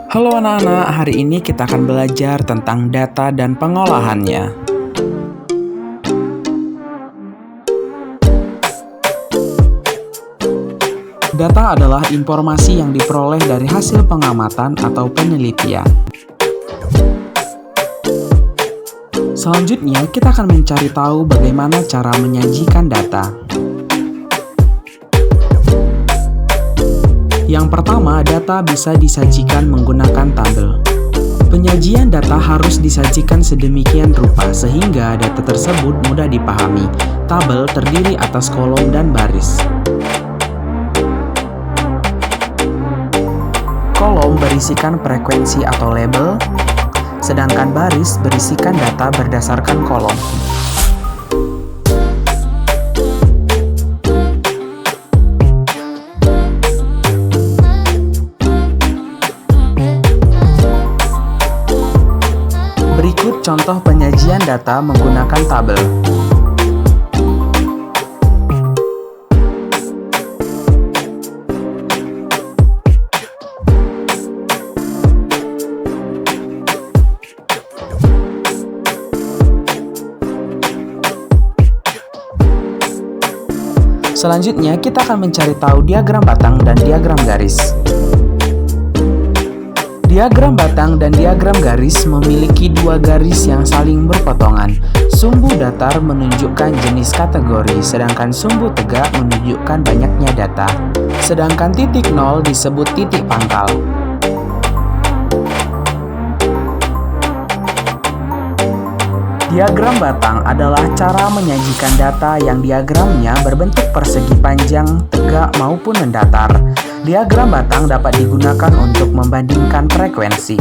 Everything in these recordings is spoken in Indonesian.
Halo anak-anak, hari ini kita akan belajar tentang data dan pengolahannya. Data adalah informasi yang diperoleh dari hasil pengamatan atau penelitian. Selanjutnya, kita akan mencari tahu bagaimana cara menyajikan data. Yang pertama, data bisa disajikan menggunakan tabel. Penyajian data harus disajikan sedemikian rupa sehingga data tersebut mudah dipahami. Tabel terdiri atas kolom dan baris. Kolom berisikan frekuensi atau label, sedangkan baris berisikan data berdasarkan kolom. Berikut contoh penyajian data menggunakan tabel. Selanjutnya, kita akan mencari tahu diagram batang dan diagram garis. Diagram batang dan diagram garis memiliki dua garis yang saling berpotongan. Sumbu datar menunjukkan jenis kategori, sedangkan sumbu tegak menunjukkan banyaknya data. Sedangkan titik nol disebut titik pangkal. Diagram batang adalah cara menyajikan data yang diagramnya berbentuk persegi panjang, tegak, maupun mendatar. Diagram batang dapat digunakan untuk membandingkan frekuensi.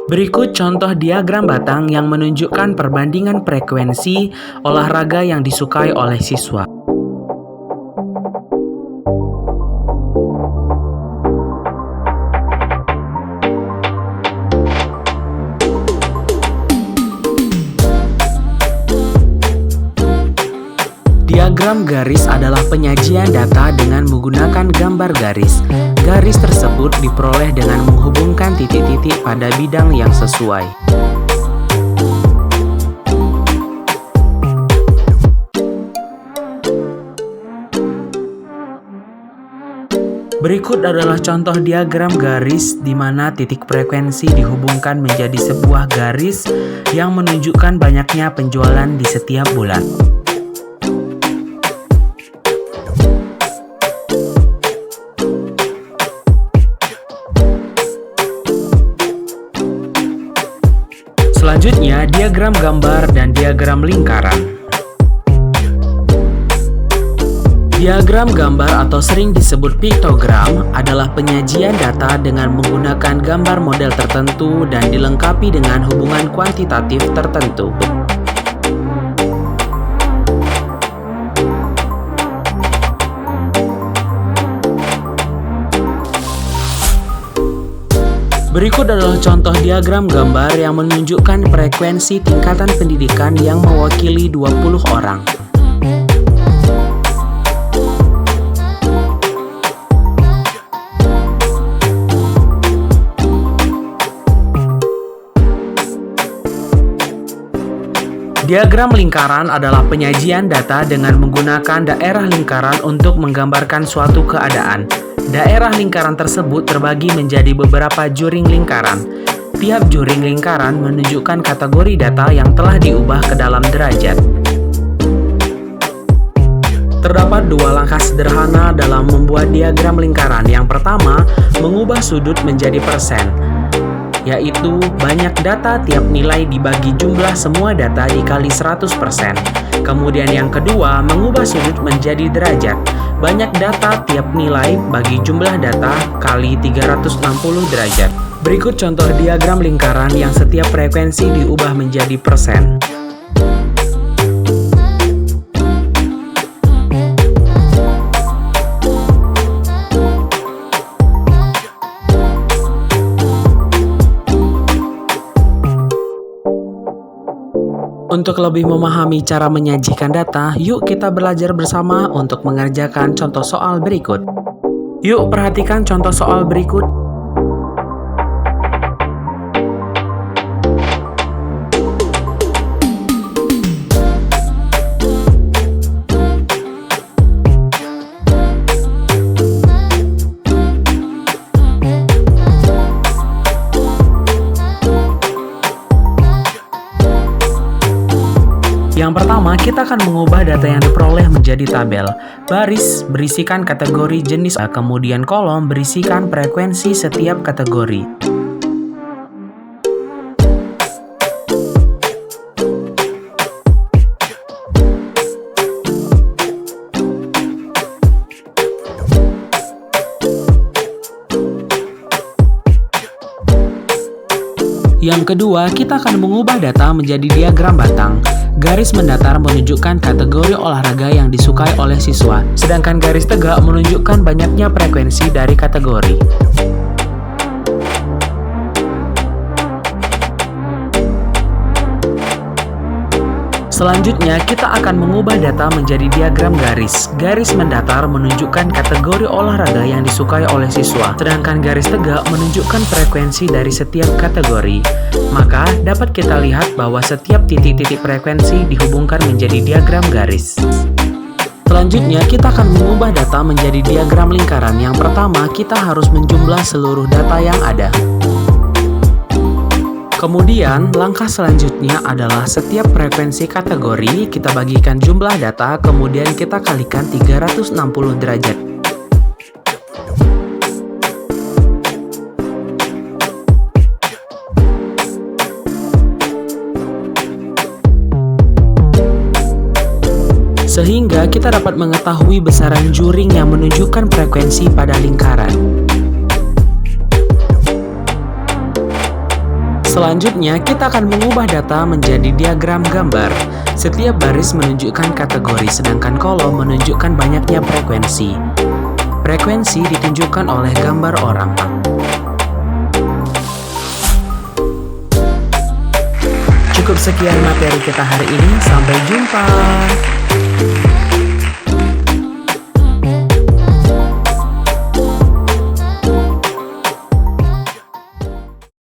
Berikut contoh diagram batang yang menunjukkan perbandingan frekuensi olahraga yang disukai oleh siswa. Diagram garis adalah penyajian data dengan menggunakan gambar garis. Garis tersebut diperoleh dengan menghubungkan titik-titik pada bidang yang sesuai. Berikut adalah contoh diagram garis di mana titik frekuensi dihubungkan menjadi sebuah garis yang menunjukkan banyaknya penjualan di setiap bulan. Selanjutnya, diagram gambar dan diagram lingkaran. Diagram gambar atau sering disebut piktogram adalah penyajian data dengan menggunakan gambar model tertentu dan dilengkapi dengan hubungan kuantitatif tertentu. Berikut adalah contoh diagram gambar yang menunjukkan frekuensi tingkatan pendidikan yang mewakili 20 orang. Diagram lingkaran adalah penyajian data dengan menggunakan daerah lingkaran untuk menggambarkan suatu keadaan. Daerah lingkaran tersebut terbagi menjadi beberapa juring lingkaran. Tiap juring lingkaran menunjukkan kategori data yang telah diubah ke dalam derajat. Terdapat dua langkah sederhana dalam membuat diagram lingkaran. Yang pertama, mengubah sudut menjadi persen, yaitu banyak data tiap nilai dibagi jumlah semua data dikali 100%. Kemudian yang kedua, mengubah sudut menjadi derajat. Banyak data tiap nilai bagi jumlah data kali 360 derajat. Berikut contoh diagram lingkaran yang setiap frekuensi diubah menjadi persen. Untuk Untuk lebih memahami cara menyajikan data, yuk kita belajar bersama untuk mengerjakan contoh soal berikut. Yuk perhatikan contoh soal berikut. Yang pertama, kita akan mengubah data yang diperoleh menjadi tabel. Baris berisikan kategori jenis, kemudian kolom berisikan frekuensi setiap kategori. Yang kedua, kita akan mengubah data menjadi diagram batang. Garis mendatar menunjukkan kategori olahraga yang disukai oleh siswa, sedangkan garis tegak menunjukkan banyaknya frekuensi dari kategori. Selanjutnya, kita akan mengubah data menjadi diagram garis. Garis mendatar menunjukkan kategori olahraga yang disukai oleh siswa, sedangkan garis tegak menunjukkan frekuensi dari setiap kategori. Maka, dapat kita lihat bahwa setiap titik-titik frekuensi dihubungkan menjadi diagram garis. Selanjutnya, kita akan mengubah data menjadi diagram lingkaran. Yang pertama, kita harus menjumlah seluruh data yang ada. Kemudian, langkah selanjutnya adalah setiap frekuensi kategori kita bagikan jumlah data, kemudian kita kalikan 360 derajat. Sehingga kita dapat mengetahui besaran juring yang menunjukkan frekuensi pada lingkaran. Selanjutnya, kita akan mengubah data menjadi diagram gambar. Setiap baris menunjukkan kategori, sedangkan kolom menunjukkan banyaknya frekuensi. Frekuensi ditunjukkan oleh gambar orang. Cukup sekian materi kita hari ini. Sampai jumpa.